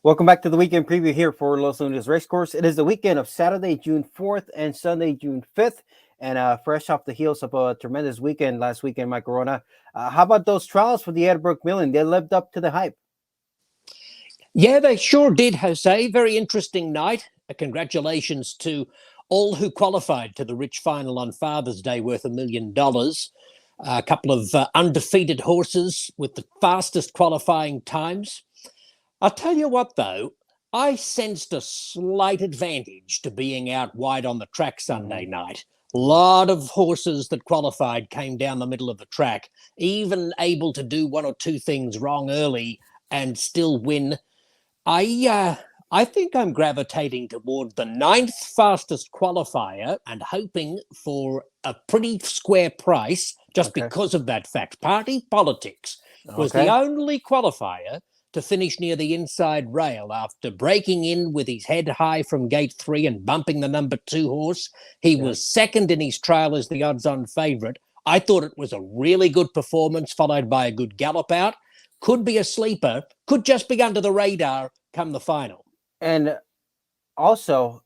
Welcome back to the weekend preview here for Los Alamitos Racecourse. It is the weekend of Saturday, June 4th and Sunday, June 5th. And fresh off the heels of a tremendous weekend last weekend, Mike Corona. How about those trials for the Ed Burke Million? They lived up to the hype. Yeah, they sure did, Jose. Very interesting night. Congratulations to all who qualified to the rich final on Father's Day worth $1 million. A couple of undefeated horses with the fastest qualifying times. I'll tell you what, though, I sensed a slight advantage to being out wide on the track Sunday night. A lot of horses that qualified came down the middle of the track, even able to do one or two things wrong early and still win. I think I'm gravitating toward the ninth fastest qualifier and hoping for a pretty square price just because of that fact. Party Politics was the only qualifier to finish near the inside rail after breaking in with his head high from gate 3 and bumping the number 2 horse. He was second in his trial as the odds-on favourite. I thought it was a really good performance, followed by a good gallop out. Could be a sleeper, could just be under the radar come the final. And also,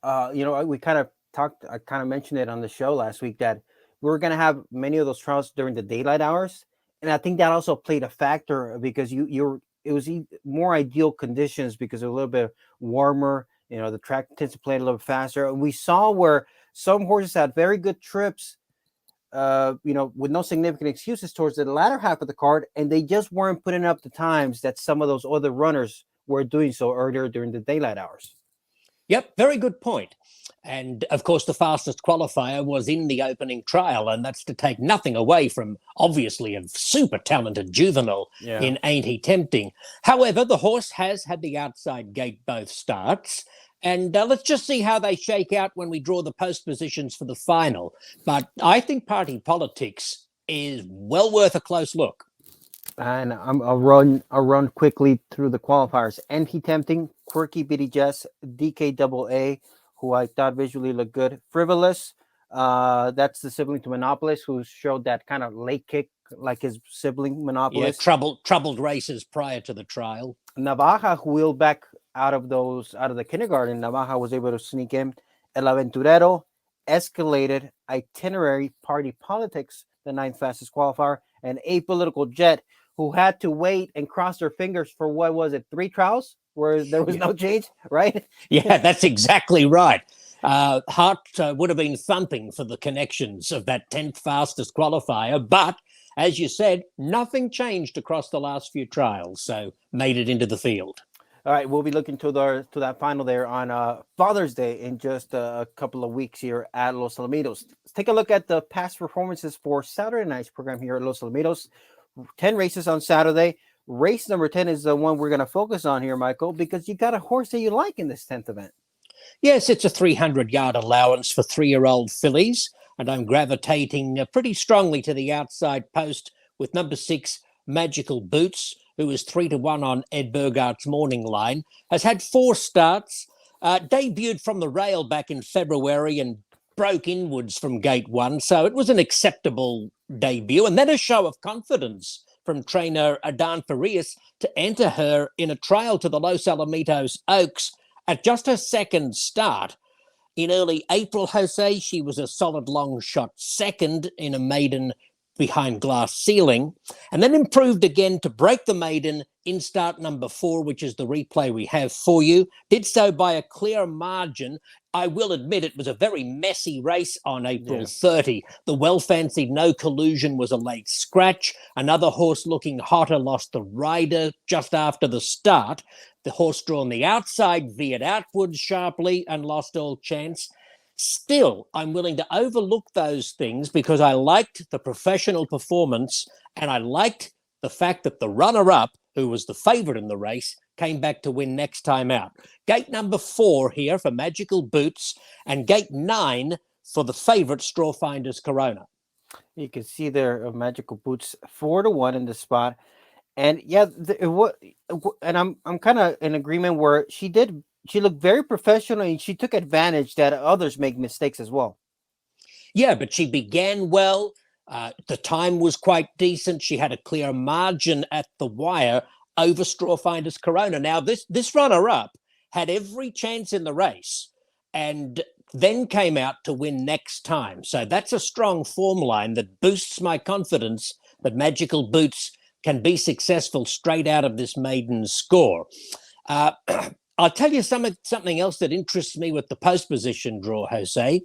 we kind of talked, I kind of mentioned it on the show last week that we were going to have many of those trials during the daylight hours. And I think that also played a factor because it was more ideal conditions because it was a little bit warmer. The track tends to play a little bit faster. And we saw where some horses had very good trips, with no significant excuses towards the latter half of the card, and they just weren't putting up the times that some of those other runners were doing so earlier during the daylight hours. Yep, very good point. And, of course, the fastest qualifier was in the opening trial, and that's to take nothing away from, obviously, a super talented juvenile in Aint He Tempting. However, the horse has had the outside gate both starts, and let's just see how they shake out when we draw the post positions for the final. But I think Party Politics is well worth a close look. And I'll run quickly through the qualifiers. Aint He Tempting, Quirky Bitty Jess, DKAA, who I thought visually looked good. Frivolous, that's the sibling to Monopolist, who showed that kind of late kick like his sibling Monopolist. Yeah, troubled races prior to the trial. Navaja, who wheeled back out of the kindergarten. Navaja was able to sneak in. El Aventurero, Escalated, Itinerary, Party Politics, the ninth fastest qualifier, and Apolitical Jet, who had to wait and cross their fingers for, 3 trials where there was no change, right? Yeah, that's exactly right. Heart would have been thumping for the connections of that 10th fastest qualifier, but as you said, nothing changed across the last few trials, so made it into the field. All right, we'll be looking to that final there on Father's Day in just a couple of weeks here at Los Alamitos. Let's take a look at the past performances for Saturday night's program here at Los Alamitos. 10 races on Saturday. Race number 10 is the one we're going to focus on here, Michael, because you got a horse that you like in this 10th event. Yes, it's a 300-yard allowance for 3-year-old fillies, and I'm gravitating pretty strongly to the outside post with number 6, Magical Boots, who is 3-1 on Ed Burgart's morning line, has had 4 starts, debuted from the rail back in February and broke inwards from gate 1, so it was an acceptable debut, and then a show of confidence from trainer Adan Farias to enter her in a trial to the Los Alamitos Oaks at just her second start. In early April, Jose, she was a solid long shot second in a maiden behind glass ceiling, and then improved again to break the maiden in start number 4, which is the replay we have for you. Did so by a clear margin. I will admit it was a very messy race on April 30. The well-fancied No Collusion was a late scratch. Another horse looking hotter lost the rider just after the start. The horse drawn the outside veered outwards sharply and lost all chance. Still, I'm willing to overlook those things because I liked the professional performance and I liked the fact that the runner-up, who was the favourite in the race, came back to win next time out. Gate number 4 here for Magical Boots and gate 9 for the favourite Strawfinder's Corona. You can see there Magical Boots 4-1 in the spot. And and I'm kind of in agreement where she looked very professional and she took advantage that others make mistakes as well. Yeah, but she began well. The time was quite decent. She had a clear margin at the wire. over Strawfinder's Corona. Now, this runner-up had every chance in the race and then came out to win next time. So that's a strong form line that boosts my confidence that Magical Boots can be successful straight out of this maiden score. I'll tell you something else that interests me with the post position draw, Jose.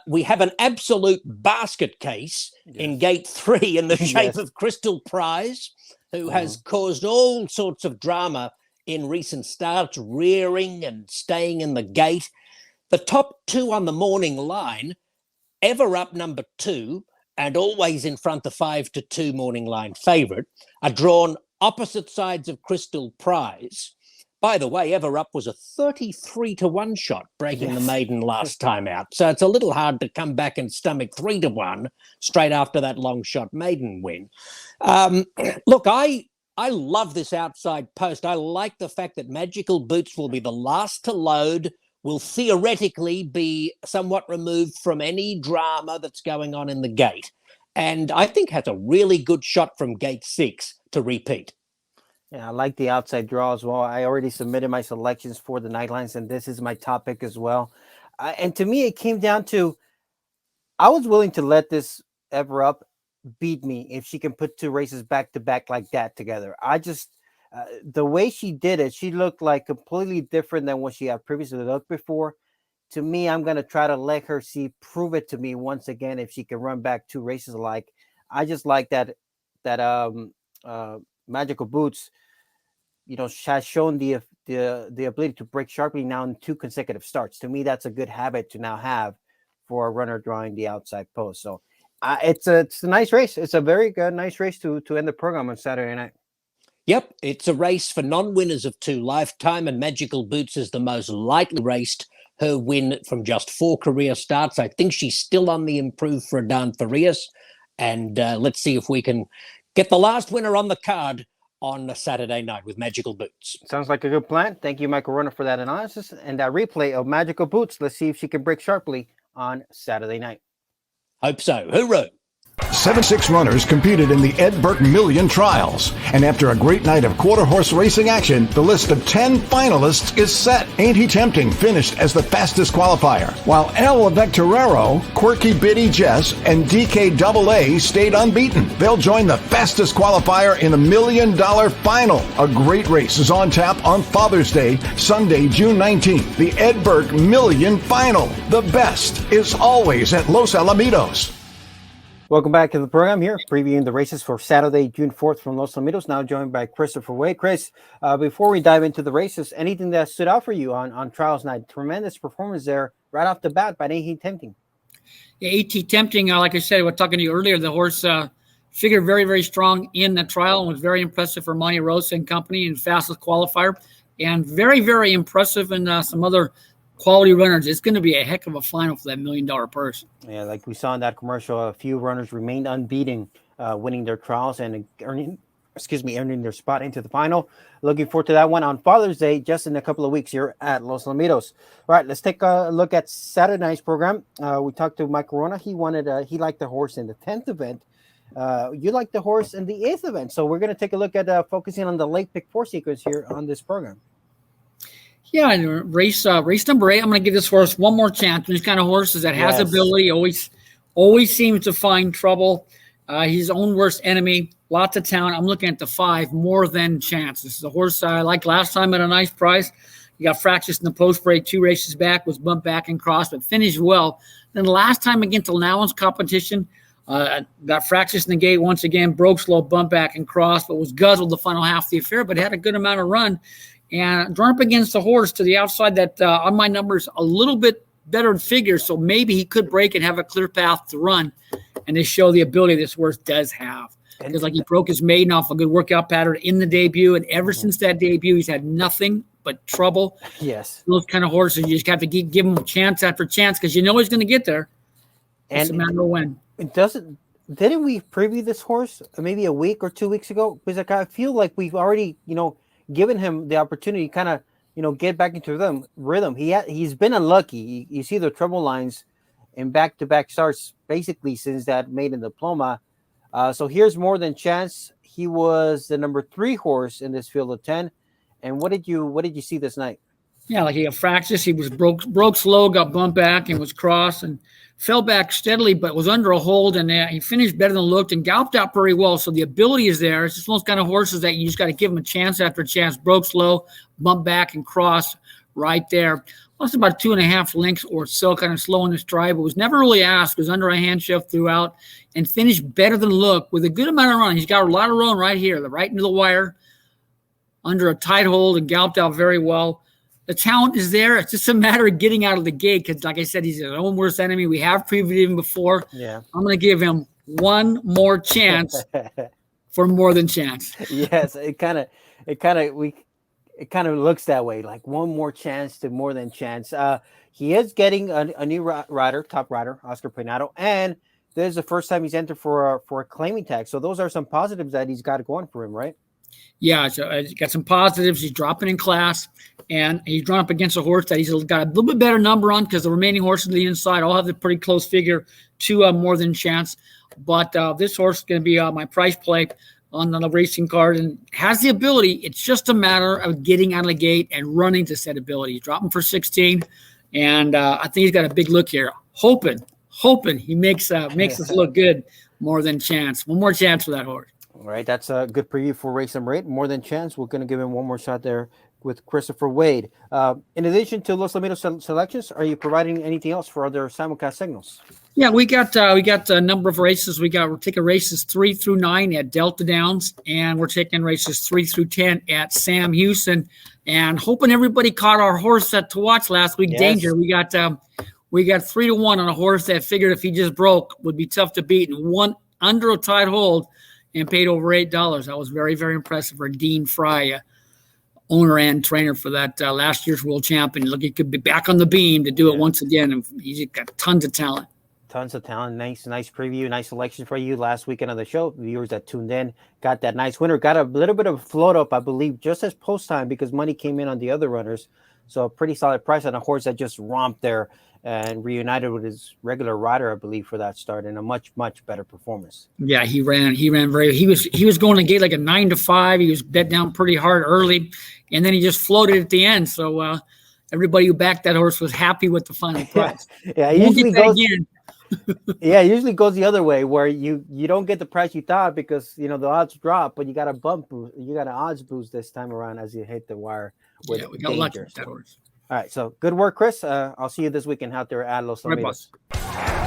We have an absolute basket case in gate 3 in the shape of Crystal Prize, who has caused all sorts of drama in recent starts, rearing and staying in the gate. The top 2 on the morning line, ever up number 2, and always in front the 5-2 morning line favourite, are drawn opposite sides of Crystal Prize. By the way, Ever Up was a 33-1 shot, breaking the maiden last time out. So it's a little hard to come back and stomach 3-1 straight after that long shot maiden win. Look, I love this outside post. I like the fact that Magical Boots will be the last to load, will theoretically be somewhat removed from any drama that's going on in the gate. And I think has a really good shot from gate 6 to repeat. Yeah, I like the outside draw as well. I already submitted my selections for the night lines, and this is my top pick as well. And to me, it came down to, I was willing to let this Ever Up beat me if she can put 2 races back to back like that together. I just, the way she did it, she looked like completely different than what she had previously looked before. To me, I'm going to try to let her prove it to me once again if she can run back 2 races alike. I just like that Magical Boots, has shown the ability to break sharply now in 2 consecutive starts. To me, that's a good habit to now have for a runner drawing the outside post. So it's a nice race. It's a very good, nice race to end the program on Saturday night. Yep, it's a race for non-winners of 2 lifetime, and Magical Boots is the most lightly raced. Her win from just 4 career starts. I think she's still on the improve for Dan Farias. And let's see if we can get the last winner on the card on a Saturday night with Magical Boots. Sounds like a good plan. Thank you, Michael Runner, for that analysis and that replay of Magical Boots. Let's see if she can break sharply on Saturday night. Hope so. Hooroo! 76 runners competed in the Ed Burke Million trials. And after a great night of quarter horse racing action, the list of 10 finalists is set. Aint He Tempting finished as the fastest qualifier, while Aventurero, Quirky Bitty Jess, and DKAA stayed unbeaten. They'll join the fastest qualifier in the $1 million final. A great race is on tap on Father's Day, Sunday, June 19th. The Ed Burke Million Final. The best is always at Los Alamitos. Welcome back to the program here, previewing the races for Saturday, June 4th from Los Alamitos, now joined by Christopher Way. Chris, before we dive into the races, anything that stood out for you on trials night? Tremendous performance there right off the bat by Aint He Tempting. Yeah, Aint He Tempting, like I said, we were talking to you earlier, the horse figured very, very strong in the trial and was very impressive for Monte Rosa and company and fastest qualifier, and very, very impressive in some other quality runners. It's going to be a heck of a final for that $1 million purse. Yeah, like we saw in that commercial, a few runners remained unbeaten, winning their trials and earning their spot into the final. Looking forward to that one on Father's Day, just in a couple of weeks here at Los Alamitos. All right, let's take a look at Saturday night's program. We talked to Mike Corona. He liked the horse in the 10th event. You like the horse in the 8th event. So we're going to take a look at focusing on the late pick 4 sequence here on this program. Yeah, and race number 8, I'm going to give this horse one more chance. These kind of horses that has ability always seems to find trouble. He's his own worst enemy. Lots of talent. I'm looking at the 5, more than chance. This is a horse I liked last time at a nice price. He got fractious in the post break 2 races back, was bumped back and crossed, but finished well. Then last time against allowance competition, got fractious in the gate once again, broke slow, bumped back and crossed, but was guzzled the final half of the affair, but had a good amount of run. And drawn up against the horse to the outside that on my numbers a little bit better figure, so maybe he could break and have a clear path to run, and they show the ability this horse does have. Because like he broke his maiden off a good workout pattern in the debut, and ever since that debut, he's had nothing but trouble. Yes, those kind of horses, you just have to give him chance after chance because you know he's going to get there. It's a matter of when. Didn't we preview this horse maybe a week or 2 weeks ago? Because I feel like we've already, given him the opportunity to kind of, get back into rhythm. He's been unlucky. You see the trouble lines in back-to-back starts basically since that maiden diploma. So here's more than chance. he was the number 3 horse in this field of 10. And what did you see this night? Yeah, like he had fractures. He was broke slow, got bumped back, and was crossed and fell back steadily, but was under a hold. And he finished better than looked and galloped out pretty well. So the ability is there. It's just one of those kind of horses that you just got to give him a chance after a chance. Broke slow, bumped back, and crossed right there. Lost about 2.5 lengths or so, kind of slow in the stride, but was never really asked. Was under a hand shift throughout and finished better than look with a good amount of run. He's got a lot of run right here, right into the wire, under a tight hold, and galloped out very well. The talent is there. It's just a matter of getting out of the gate because, like I said, he's his own worst enemy. We have previewed him before. Yeah. I'm going to give him one more chance for more than chance. Yes, it kind of looks that way, like one more chance to more than chance. He is getting a new rider, top rider, Oscar Peinado, and this is the first time he's entered for a claiming tag. So those are some positives that he's got going for him, right? Yeah, so he's got some positives. He's dropping in class, and he's drawn up against a horse that he's got a little bit better number on because the remaining horses on the inside all have a pretty close figure to more than chance. But this horse is going to be my price play on the racing card and has the ability. It's just a matter of getting out of the gate and running to set ability. He's dropping for 16, and I think he's got a big look here. Hoping he makes us look good more than chance. One more chance for that horse. All right, that's a good preview for Race Number 8. More than chance. We're going to give him one more shot there with Christopher Wade. In addition to Los Alamitos selections, are you providing anything else for other simulcast signals? Yeah, we got a number of races. We're taking races 3 through 9 at Delta Downs, and we're taking races 3 through 10 at Sam Houston, and hoping everybody caught our horse to watch last week. Yes. Danger. We got 3-1 on a horse that figured if he just broke would be tough to beat, and won under a tight hold and paid over $8. That was very, very impressive for Dean Fry, owner and trainer for that last year's world champion. Look, he could be back on the beam to do it once again, and he's got tons of talent. Tons of talent. Nice preview, nice selection for you last weekend of the show. Viewers that tuned in got that nice winner. Got a little bit of a float up, I believe, just as post time because money came in on the other runners. So a pretty solid price on a horse that just romped there and reunited with his regular rider, I believe, for that start, and a much, much better performance. Yeah, he ran very. He was going to gate like a 9-5. He was bet down pretty hard early, and then he just floated at the end. So everybody who backed that horse was happy with the final price. Yeah, it usually goes again. Yeah, it usually goes the other way where you don't get the price you thought because the odds drop, but you got an odds boost this time around as you hit the wire. Yeah, we got lucky with that horse. All right, so good work, Chris. I'll see you this weekend out there at Los Alamitos.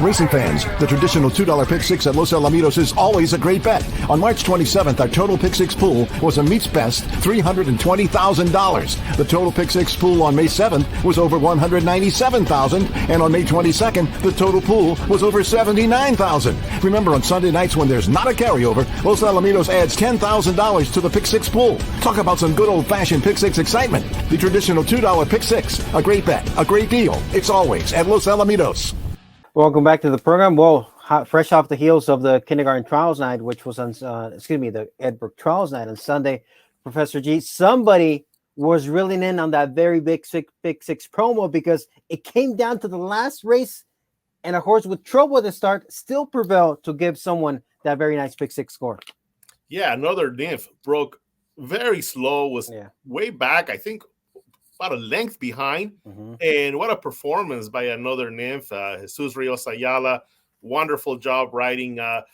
Racing fans, the traditional $2 Pick 6 at Los Alamitos is always a great bet. On March 27th, our total Pick 6 pool was a meets best $320,000. The total Pick 6 pool on May 7th was over $197,000, and on May 22nd, the total pool was over $79,000. Remember, on Sunday nights when there's not a carryover, Los Alamitos adds $10,000 to the Pick 6 pool. Talk about some good old-fashioned Pick 6 excitement. The traditional $2 Pick 6, a great bet, a great deal. It's always at Los Alamitos. Welcome back to the program. Well, fresh off the heels of the kindergarten trials night, which was on, the Ed Burke trials night on Sunday, Professor G, somebody was reeling in on that very big six promo because it came down to the last race and a horse with trouble at the start still prevailed to give someone that very nice pick 6 score. Yeah, another nymph broke very slow, was way back, I think, about a length behind, and what a performance by another nymph, Jesus Rios Ayala. Wonderful job riding that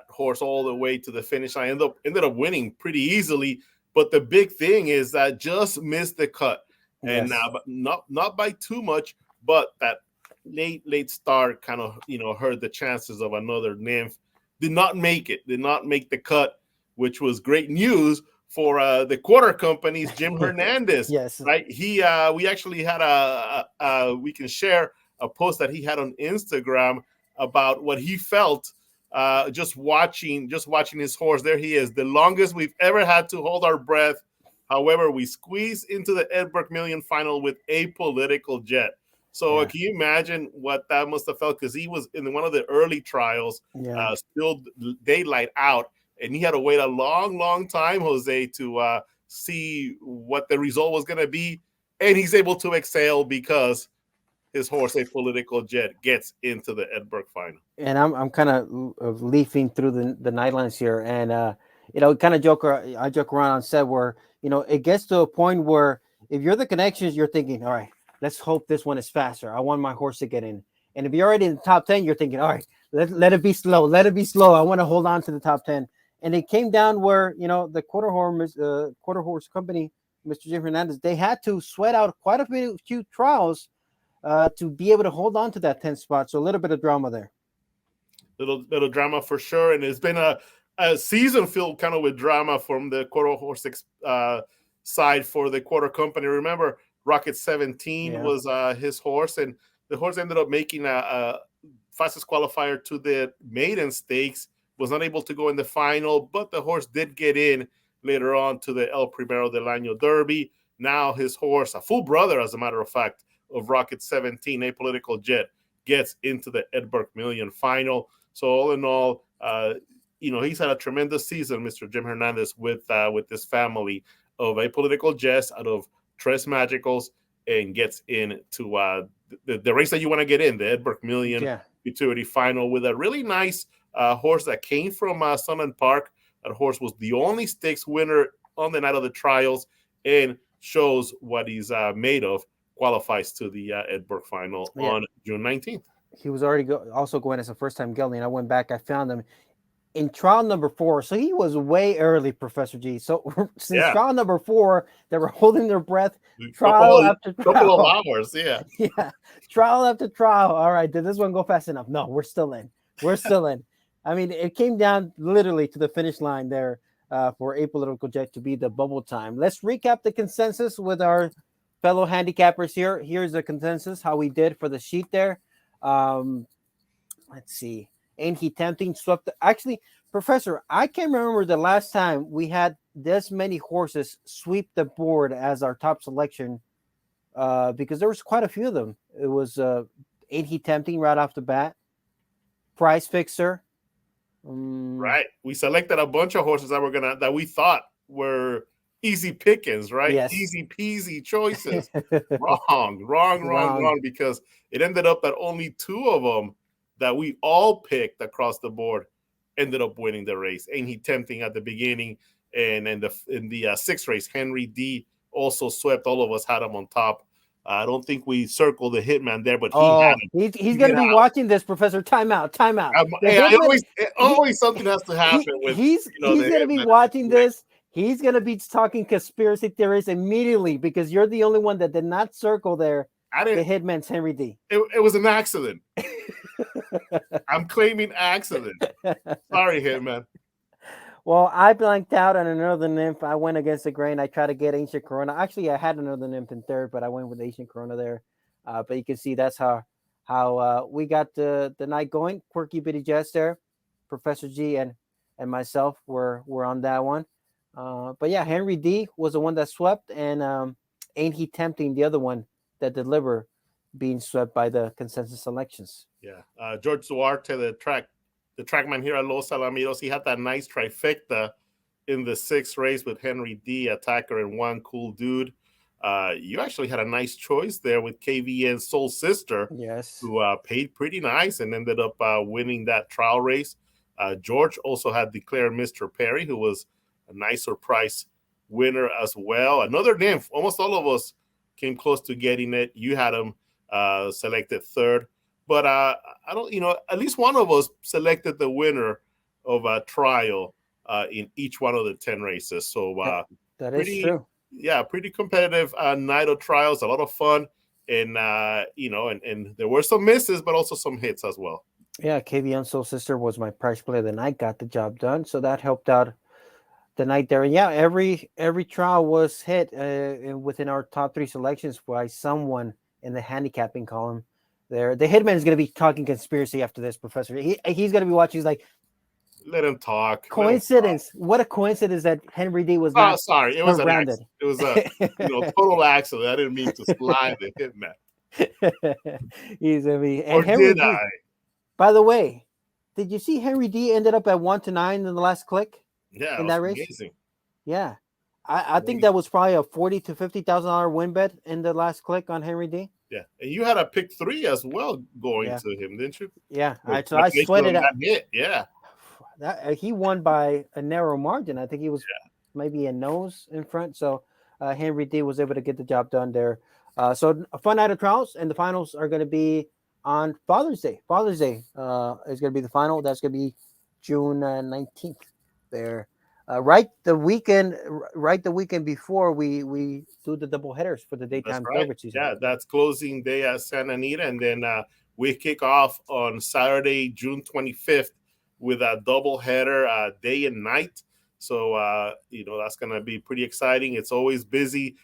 horse all the way to the finish line. Ended up winning pretty easily, but the big thing is that just missed the cut, and but not by too much, but that late start kind of hurt the chances of another nymph. Did not make the cut, which was great news for the quarter company's Jim Hernandez. Yes, right. We actually had we can share a post that he had on Instagram about what he felt just watching his horse. There he is, the longest we've ever had to hold our breath. However, we squeezed into the Ed Burke Million final with Apolitical Jet. So can you imagine what that must have felt? Because he was in one of the early trials, still daylight out. And he had to wait a long, long time, Jose, to see what the result was going to be. And he's able to exhale because his horse, Apolitical Jet, gets into the Ed Burke final. And I'm kind of leafing through the night lines here. And kind of I joke around on set where, it gets to a point where if you're the connections, you're thinking, all right, let's hope this one is faster. I want my horse to get in. And if you're already in the top 10, you're thinking, all right, let it be slow. Let it be slow. I want to hold on to the top 10. And it came down where, the quarter horse company, Mr. Jim Hernandez, they had to sweat out quite a few trials to be able to hold on to that 10th spot. So a little bit of drama there. Little drama for sure. And it's been a season filled kind of with drama from the quarter horse side for the quarter company. Remember, Rocket 17 was his horse, and the horse ended up making a fastest qualifier to the maiden stakes, was not able to go in the final, but the horse did get in later on to the El Primero del Año Derby. Now his horse, a full brother, as a matter of fact, of Rocket 17, Apolitical Jet, gets into the Ed Burke Million final. So all in all, he's had a tremendous season, Mr. Jim Hernandez, with this family of Apolitical Jess out of Tres Magicals, and gets into the race that you want to get in, the Ed Burke Million Futurity final, with a really nice horse that came from Sunland Park. That horse was the only stakes winner on the night of the trials, and shows what he's made of. Qualifies to the Ed Burke final on June 19th. He was already also going as a first-time gelding. I went back, I found him in trial number 4. So he was way early, Professor G. So since trial number 4, they were holding their breath, trial after trial. Couple of hours, trial after trial. All right, did this one go fast enough? No, we're still in. We're still in. I mean, it came down literally to the finish line there for Apolitical Jet to be the bubble time. Let's recap the consensus with our fellow handicappers here. Here's the consensus, how we did for the sheet there. Let's see. Aint He Tempting swept. Actually, Professor, I can't remember the last time we had this many horses sweep the board as our top selection, because there was quite a few of them. It was Aint He Tempting right off the bat, Price Fixer. Right. We selected a bunch of horses that we thought were easy pickings, right? Yes. Easy peasy choices. wrong, because it ended up that only 2 of them that we all picked across the board ended up winning the race. Aint He Tempting at the beginning, and in the 6th race, Henry D also swept. All of us had him on top. I don't think we circled the Hitman there, but had him. He's going to be watching this, Professor. Time out. Always something has to happen with. He's going to be watching this. He's going to be talking conspiracy theories immediately, because you're the only one that did not circle there. The Hitman's Henry D. It was an accident. I'm claiming accident. Sorry, Hitman. Well, I blanked out on another nymph. I went against the grain. I tried to get Ancient Corona. Actually, I had another nymph in 3rd, but I went with Ancient Corona there. But you can see that's how we got the night going. Quirky Bitty Jess there, Professor G and myself were on that one. But yeah, Henry D was the one that swept, and Aint He Tempting, the other one that delivered, being swept by the consensus selections. Yeah, George Duarte, the trackman here at Los Alamitos, he had that nice trifecta in the 6th race with Henry D, Attacker, and One Cool Dude. You actually had a nice choice there with KVN Soul Sister, who paid pretty nice and ended up winning that trial race. George also had declared Mr. Perry, who was a nice surprise winner as well. Another nymph, almost all of us came close to getting it. You had him selected 3rd. But I don't, at least one of us selected the winner of a trial in each one of the 10 races. So that is true. Yeah, pretty competitive night of trials, a lot of fun. And, and there were some misses, but also some hits as well. Yeah, KVN Soul Sister was my prize play of the night, got the job done. So that helped out the night there. And yeah, every trial was hit within our top 3 selections by someone in the handicapping column. There, the Hitman is going to be talking conspiracy after this, Professor. He's going to be watching. He's like, let him talk. Coincidence? What a coincidence that Henry D was not. Oh, sorry, it was surrounded. It was a total accident. I didn't mean to slide the Hitman. He's going to be. And Henry D, by the way, did you see Henry D ended up at 1-9 in the last click? Yeah, in that race. Amazing. Yeah, I think that was probably a $40,000 to $50,000 win bet in the last click on Henry D. Yeah, and you had a pick 3 as well going to him, didn't you? Yeah, so I sweated out. Yeah, he won by a narrow margin. I think he was maybe a nose in front. So Henry D was able to get the job done there. So a fun night of trials, and the finals are going to be on Father's Day. Father's Day is going to be the final. That's going to be June 19th. There, right the weekend before we do the double headers for the daytime thoroughbred season. Yeah, that's closing day at Santa Anita, and then we kick off on Saturday, June 25th, with a double header, day and night. So that's going to be pretty exciting. It's always busy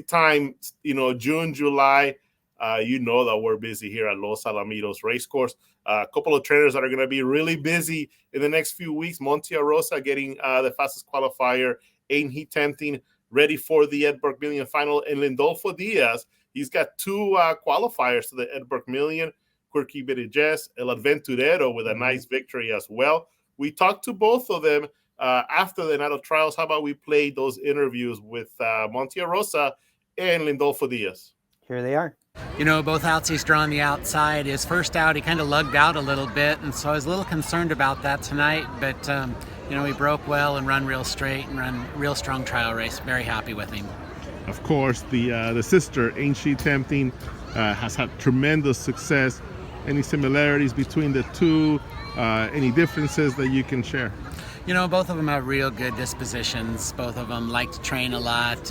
time. June, July. That we're busy here at Los Alamitos Racecourse. A couple of trainers that are going to be really busy in the next few weeks. Monte Rosa getting the fastest qualifier. Aint He Tempting ready for the Ed Burke Million final. And Lindolfo Diaz, he's got two qualifiers to the Ed Burke Million. Quirky Bitty Jess, El Aventurero with a nice victory as well. We talked to both of them after the night of trials. How about we play those interviews with Monte Rosa and Lindolfo Diaz? Here they are. Both outsies draw on the outside. His first out, he kind of lugged out a little bit, and so I was a little concerned about that tonight. But, he broke well and run real straight and run real strong trial race. Very happy with him. Of course, the sister, Aint He Tempting, has had tremendous success. Any similarities between the two? Any differences that you can share? Both of them have real good dispositions. Both of them like to train a lot.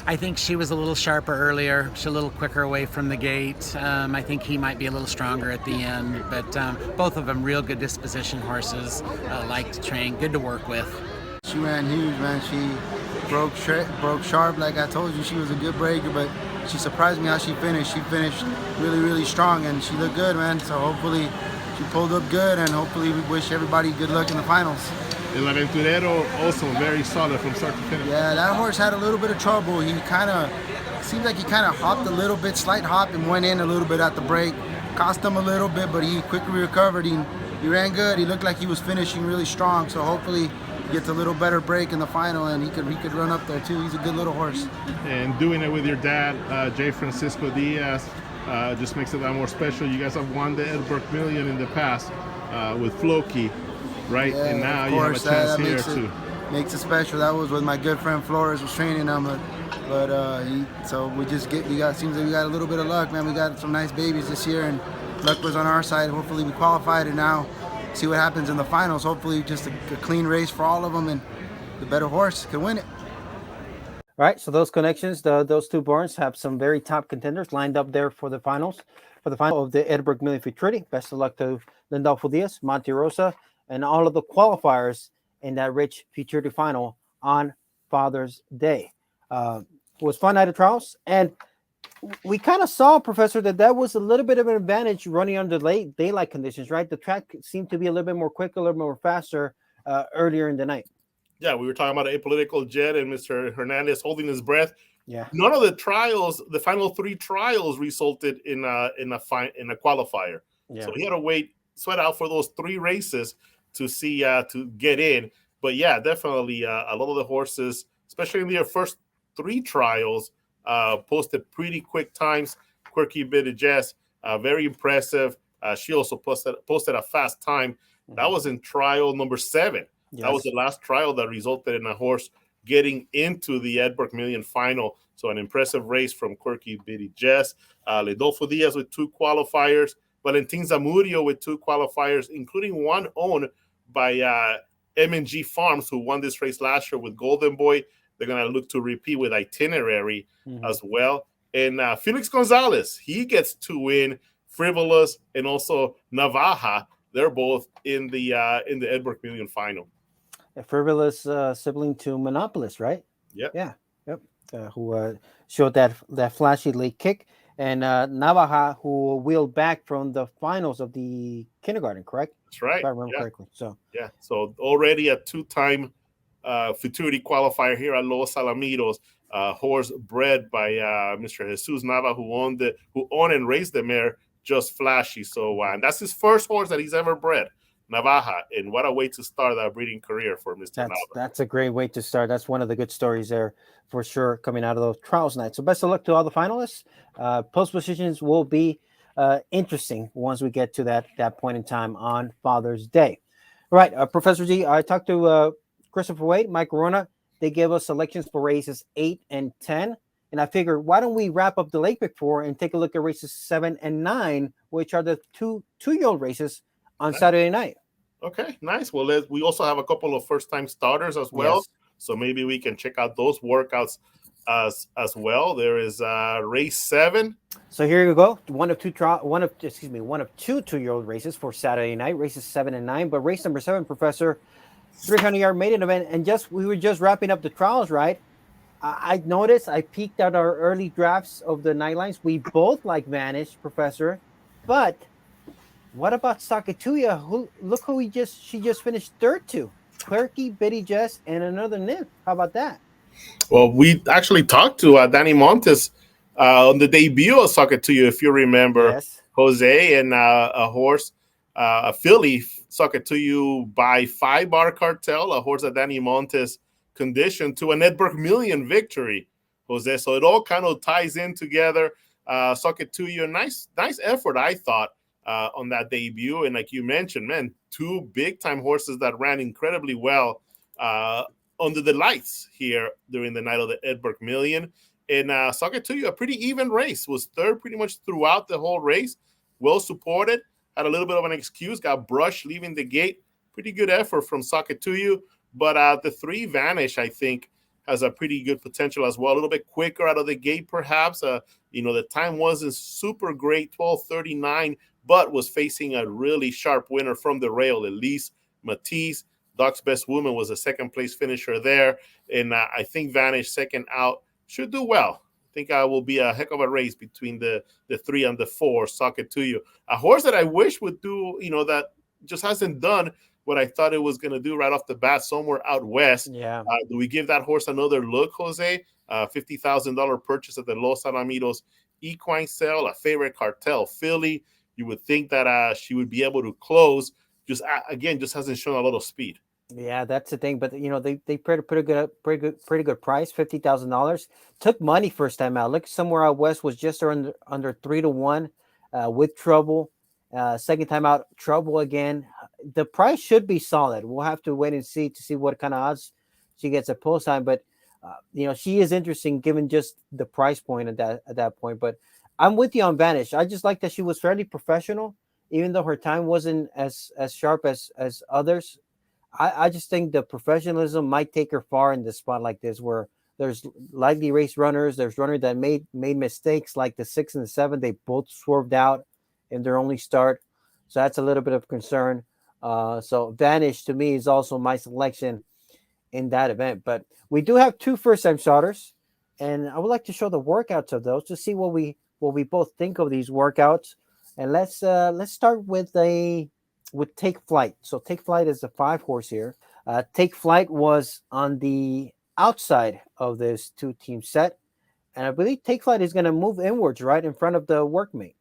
I think she was a little sharper earlier. She's a little quicker away from the gate. I think he might be a little stronger at the end. But both of them real good disposition horses. Like to train, good to work with. She ran huge, man. She broke sharp. Like I told you, she was a good breaker, but she surprised me how she finished. She finished really, really strong, and she looked good, man. So hopefully she pulled up good, and hopefully we wish everybody good luck in the finals. El Aventurero also very solid from start to finish. Yeah, that horse had a little bit of trouble. Seems like he kind of hopped a little bit, slight hop, and went in a little bit at the break. Cost him a little bit, but he quickly recovered. He ran good. He looked like he was finishing really strong. So hopefully he gets a little better break in the final, and he could run up there too. He's a good little horse. And doing it with your dad, J. Francisco Diaz, just makes it that more special. You guys have won the Ed Burke Million in the past with Floki. Right, yeah, and now you have a chance here too. Makes it special. That was with my good friend Flores was training him, so we just seems like we got a little bit of luck, man. We got some nice babies this year, and luck was on our side. Hopefully we qualified, and now see what happens in the finals. Hopefully just a clean race for all of them, and the better horse can win it. All right, so those connections, those two barns have some very top contenders lined up there for the finals, for the final of the Ed Burke Million Futurity. Best of luck to Lindolfo Diaz, Monte Rosa, and all of the qualifiers in that rich futurity final on Father's Day. It was fun night of trials, and we kind of saw, Professor, that was a little bit of an advantage running under late daylight conditions, right? The track seemed to be a little bit more quick, a little more faster earlier in the night. Yeah, we were talking about Apolitical Jet and Mr. Hernandez holding his breath. Yeah, none of the trials, the final three trials, resulted in a qualifier. Yeah. So he had to sweat out for those three races to see to get in. But yeah, definitely a lot of the horses, especially in their first three trials, posted pretty quick times. Quirky Bitty Jess, very impressive. She also posted a fast time. Mm-hmm. That was in trial number 7. Yes. That was the last trial that resulted in a horse getting into the Ed Burke Million final. So an impressive race from Quirky Bitty Jess. Lindolfo Diaz with 2 qualifiers. Valentin Zamudio with 2 qualifiers, including one owned by M&G Farms, who won this race last year with Golden Boy. They're going to look to repeat with Itinerary as well. And Felix Gonzalez, he gets 2 win. Frivolous and also Navaja, they're both in the Ed Burke Million final. A Frivolous sibling to Monopolist, right? Yep. Yeah. Yep. Who showed that flashy late kick. And Navaja, who wheeled back from the finals of the kindergarten, correct? That's right. If I remember correctly. So already a 2-time futurity qualifier here at Los Alamitos. Horse bred by Mr. Jesus Nava, who owned and raised the mare Just Flashy. So and that's his first horse that he's ever bred, Navaja. And what a way to start that breeding career for Mr. Nava. That's a great way to start. That's one of the good stories there for sure coming out of those trials nights. So best of luck to all the finalists. Post positions will be interesting once we get to that point in time on Father's Day. Right, Professor G. I talked to Christopher Wade, Mike Corona. They gave us selections for races 8 and 10. And I figured, why don't we wrap up the Lake Pick 4 and take a look at races 7 and 9, which are the two-year-old races on Saturday night. Okay, nice. Well, we also have a couple of first-time starters as well. Yes. So maybe we can check out those workouts as well. There is race 7. So here you go. One of two 2-year-old races for Saturday night, races 7 and 9. But race number 7, Professor, 300-yard maiden event. And we were just wrapping up the trials, right? I noticed I peeked at our early drafts of the night lines. We both like Vanish, Professor. But what about Sakatuya? Look who she just finished third to. Quirky Bitty Jess and another nymph. How about that? Well, we actually talked to Danny Montes on the debut of Sakatuya, if you remember. Yes. Jose and a horse, a filly, Sakatuya by 5 Bar Cartel, a horse that Danny Montes conditioned to an Ed Burke Million victory, Jose. So it all kind of ties in together. Sakatuya, nice effort, I thought, on that debut. And like you mentioned, man, 2 big-time horses that ran incredibly well under the lights here during the night of the Ed Burke Million. And Sakatuya, a pretty even race, was third pretty much throughout the whole race. Well supported, had a little bit of an excuse, got brushed leaving the gate. Pretty good effort from Sakatuya. But the 3 Vanish, I think, has a pretty good potential as well. A little bit quicker out of the gate, perhaps. The time wasn't super great, 12:39, but was facing a really sharp winner from the rail, Elise Matisse. Doc's Best Woman was a second-place finisher there. And I think Vanish, second out, should do well. I think will be a heck of a race between the 3 and the 4, Sakatuya. A horse that I wish would do, that just hasn't done what I thought it was going to do right off the bat, Somewhere Out West. Yeah. Do we give that horse another look, Jose? $50,000 purchase at the Los Alamitos equine sale, a favorite cartel filly. You would think that she would be able to close. Just hasn't shown a lot of speed. Yeah, that's the thing. But they pretty good price, $50,000. Took money first time out. Look, Somewhere Out West was just under 3-1 with Trouble. Second time out, Trouble again. The price should be solid. We'll have to wait and see what kind of odds she gets at post time. But she is interesting given just the price point at that point. But I'm with you on Vanish. I just like that she was fairly professional, even though her time wasn't as sharp as others. I just think the professionalism might take her far in this spot like this, where there's lightly race runners. There's runners that made mistakes, like the 6 and the 7. They both swerved out in their only start. So that's a little bit of concern. So Vanish, to me, is also my selection in that event. But we do have 2 first-time starters, and I would like to show the workouts of those to see what we both think of these workouts. And let's start with Take Flight. So Take Flight is the 5 horse here. Take Flight was on the outside of this 2-team set, and I believe Take Flight is going to move inwards right in front of the workmate.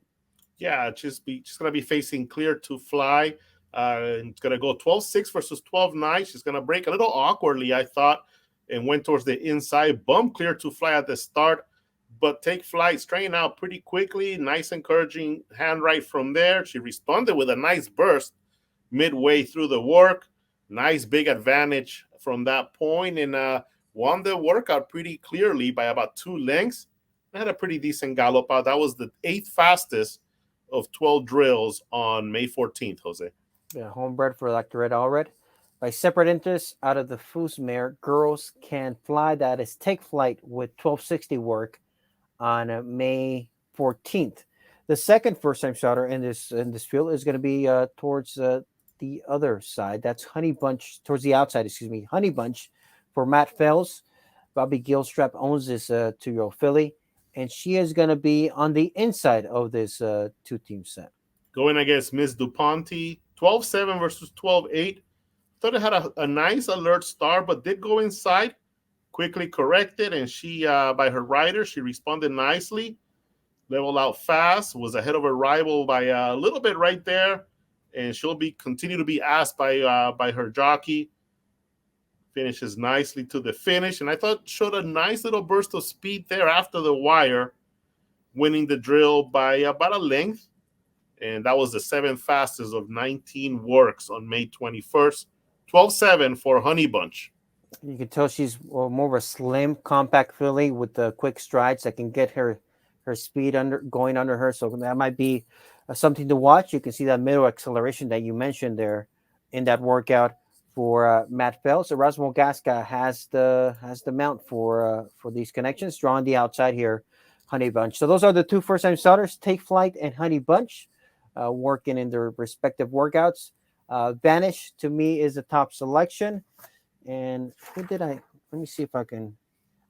Yeah, just going to be facing Clear to Fly. It's going to go 12-6 versus 12-9. She's going to break a little awkwardly, I thought, and went towards the inside. Bump Clear to Fly at the start, but Take Flight straightened out pretty quickly. Nice encouraging hand right from there. She responded with a nice burst midway through the work. Nice big advantage from that point, and won the workout pretty clearly by about 2 lengths. Had a pretty decent gallop out. That was the 8th fastest of 12 drills on May 14th, Jose. Yeah, homebred for Dr. Red Allred. By separate interest, out of the Foos mare, Girls Can Fly. That is Take Flight with 1260 work on May 14th. The second first-time starter in this field is going to be towards the other side. That's Honey Bunch, towards the outside, Honey Bunch for Matt Fells. Bobby Gilstrap owns this 2-year-old filly, and she is going to be on the inside of this 2-team set. Going against Miss DuPonte, 12-7 versus 12-8. Thought it had a nice alert start, but did go inside, quickly corrected, and she, by her rider, she responded nicely, leveled out fast, was ahead of her rival by a little bit right there, and she'll continue to be asked by her jockey. Finishes nicely to the finish, and I thought showed a nice little burst of speed there after the wire, winning the drill by about a length. and that was the 7th fastest of 19 works on May 21st. 12.7 for Honey Bunch. You can tell she's more of a slim, compact filly with the quick strides that can get her speed going under her. So that might be something to watch. You can see that middle acceleration that you mentioned there in that workout for Matt Phelps. Erasmo Gasca has the mount for these connections, drawing the outside here, Honey Bunch. So those are the two first-time starters, Take Flight and Honey Bunch, working in their respective workouts. Vanish to me is the top selection. And who did I? Let me see if I can.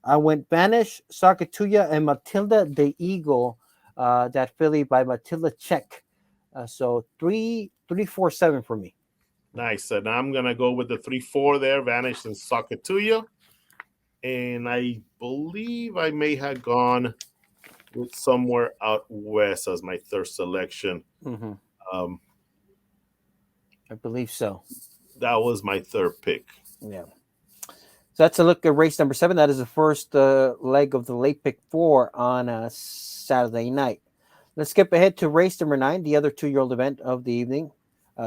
I went Vanish, Sakatuya, and Matilda the Eagle. That filly by Matilda Check. So 347 for me. Nice. And I'm gonna go with the 3-4 there, Vanish and Sakatuya. And I believe I may have gone with Somewhere Out West as my third selection. Mm-hmm. I believe so. That was my third pick. Yeah. So that's a look at race number 7. That is the first leg of the late pick 4 on Saturday night. Let's skip ahead to race number 9, the other 2-year-old event of the evening.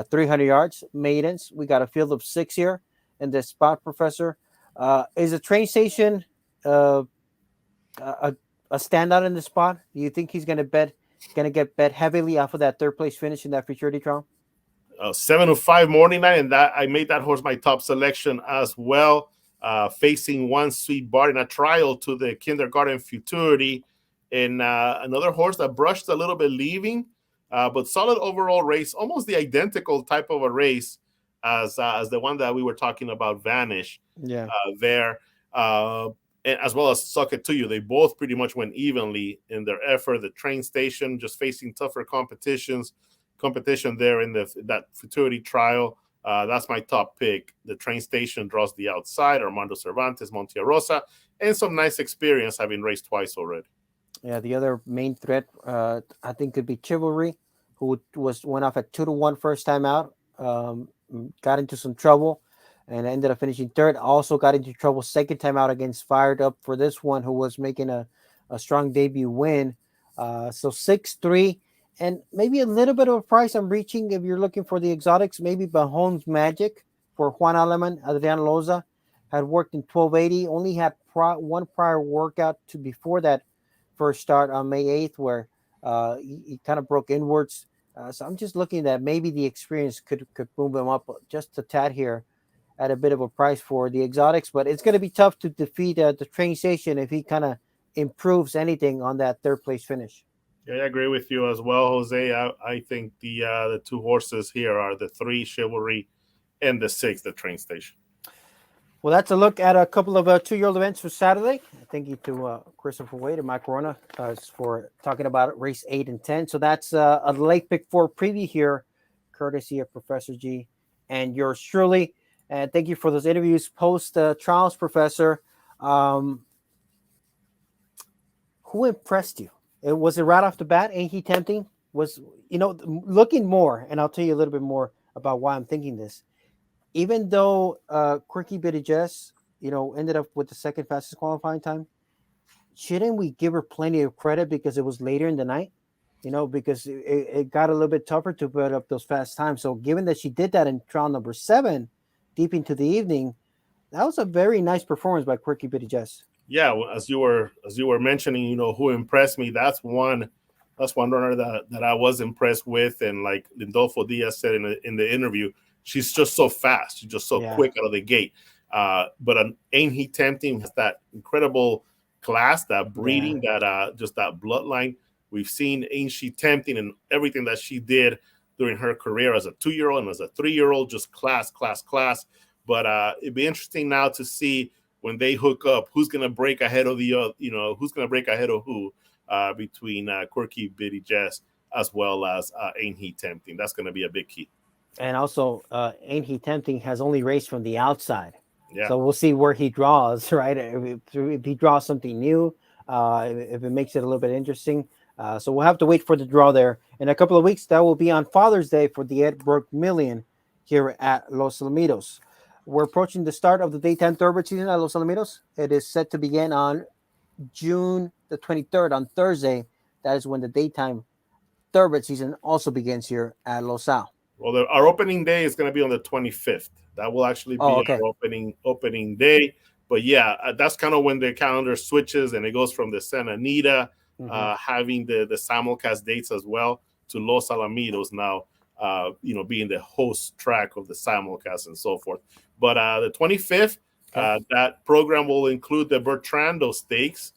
300 yards, maidens. We got a field of 6 here in this spot, Professor. Is a train station a standout in the spot? Do you think he's going to get bet heavily off of that third place finish in that futurity trial? 7:05 morning night, and that I made that horse my top selection as well. Facing One Sweet Bar in a trial to the kindergarten futurity, and another horse that brushed a little bit leaving, but solid overall race, almost the identical type of a race as the one that we were talking about, Vanish. Yeah, there, and as well as Suck It To You. They both pretty much went evenly in their effort. The train station just facing tougher competition there in that futurity trial. That's my top pick. The train station draws the outside, Armando Cervantes, Monte Rosa, and some nice experience having raced twice already. Yeah, the other main threat, I think, could be Chivalry, who went off at 2-1 first time out, got into some trouble, and ended up finishing third. Also got into trouble second time out against Fired Up for this one, who was making a strong debut win. So 6-3. And maybe a little bit of a price I'm reaching if you're looking for the exotics. Maybe Bajon's Magic for Juan Aleman. Adrian Loza had worked in 1280. Only had one prior workout before that first start on May 8th, where he kind of broke inwards. So I'm just looking that maybe the experience could move him up just a tad here at a bit of a price for the exotics. But it's going to be tough to defeat the train station if he kind of improves anything on that third place finish. Yeah, I agree with you as well, Jose. I think the two horses here are the 3, Chivalry, and the 6, the train station. Well, that's a look at a couple of 2-year-old events for Saturday. Thank you to Christopher Wade and Mike Corona for talking about race 8 and 10. So that's a late pick 4 preview here, courtesy of Professor G and yours truly. And thank you for those interviews post trials, Professor. Who impressed you? Was it right off the bat? Aint He Tempting? Was, looking more, and I'll tell you a little bit more about why I'm thinking this. Even though Quirky Bitty Jess, ended up with the second fastest qualifying time, shouldn't we give her plenty of credit because it was later in the night? Because it got a little bit tougher to put up those fast times. So given that she did that in trial number 7, deep into the evening, that was a very nice performance by Quirky Bitty Jess. Yeah, as you were mentioning, who impressed me. That's one runner that I was impressed with, and like Lindolfo Diaz said in the interview, she's just so fast, she's just so quick out of the gate. But Aint He Tempting has that incredible class, that breeding, that just that bloodline. We've seen Aint He Tempting and everything that she did during her career as a 2-year-old and as a 3-year-old, just class. But it'd be interesting now to see, when they hook up, who's going to break ahead of who's going to break ahead of who between Quirky Bitty Jess as well as Aint He Tempting. That's going to be a big key. And also, Aint He Tempting has only raced from the outside. Yeah. So we'll see where he draws, right? If he draws something new, if it makes it a little bit interesting. So we'll have to wait for the draw there. In a couple of weeks, that will be on Father's Day for the Ed Burke Million here at Los Alamitos. We're approaching the start of the daytime thoroughbred season at Los Alamitos. It is set to begin on June the 23rd, on Thursday. That is when the daytime thoroughbred season also begins here at Los Al. Well, our opening day is going to be on the 25th. That will actually be okay. our opening day. But yeah, that's kind of when the calendar switches and it goes from the Santa Anita having the simulcast dates as well to Los Alamitos now, being the host track of the simulcast and so forth. But the 25th, that program will include the Bertrando Stakes.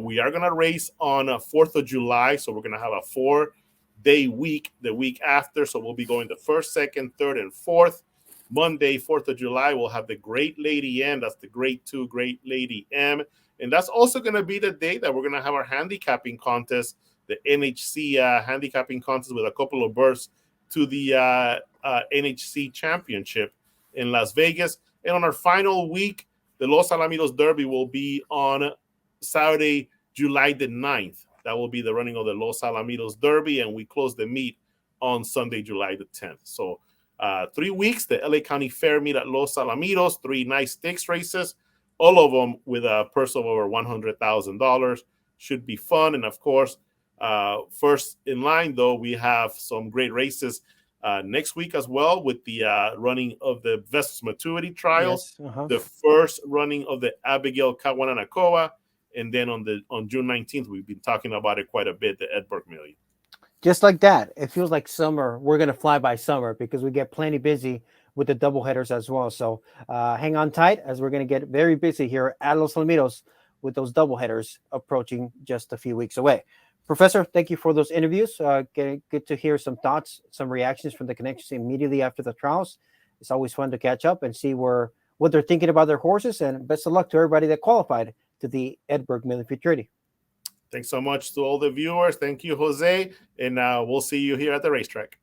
We are going to race on 4th of July, so we're going to have a 4-day week the week after. So we'll be going the 1st, 2nd, 3rd, and 4th. Monday, 4th of July, we'll have the Great Lady M. That's the Grade 2 Great Lady M. And that's also going to be the day that we're going to have our handicapping contest, the NHC handicapping contest with a couple of berths to the NHC Championship in Las Vegas. And on our final week, the Los Alamitos Derby will be on Saturday, July the 9th. That will be the running of the Los Alamitos Derby, and we close the meet on Sunday, July the 10th. So 3 weeks, the LA County Fair meet at Los Alamitos, 3 nice stakes races, all of them with a purse of over $100,000. Should be fun. And of course, first in line, though, we have some great races next week as well with the running of the Vestas Maturity Trials, the first running of the Abigail Kawananakoa, and then on June 19th, we've been talking about it quite a bit, the Ed Burke Million. Just like that, it feels like summer. We're going to fly by summer because we get plenty busy with the doubleheaders as well. So hang on tight as we're going to get very busy here at Los Alamitos with those doubleheaders approaching just a few weeks away. Professor, thank you for those interviews. Good to hear some thoughts, some reactions from the connections immediately after the trials. It's always fun to catch up and see what they're thinking about their horses. And best of luck to everybody that qualified to the Ed Burke Million Futurity. Thanks so much to all the viewers. Thank you, Jose. And we'll see you here at the racetrack.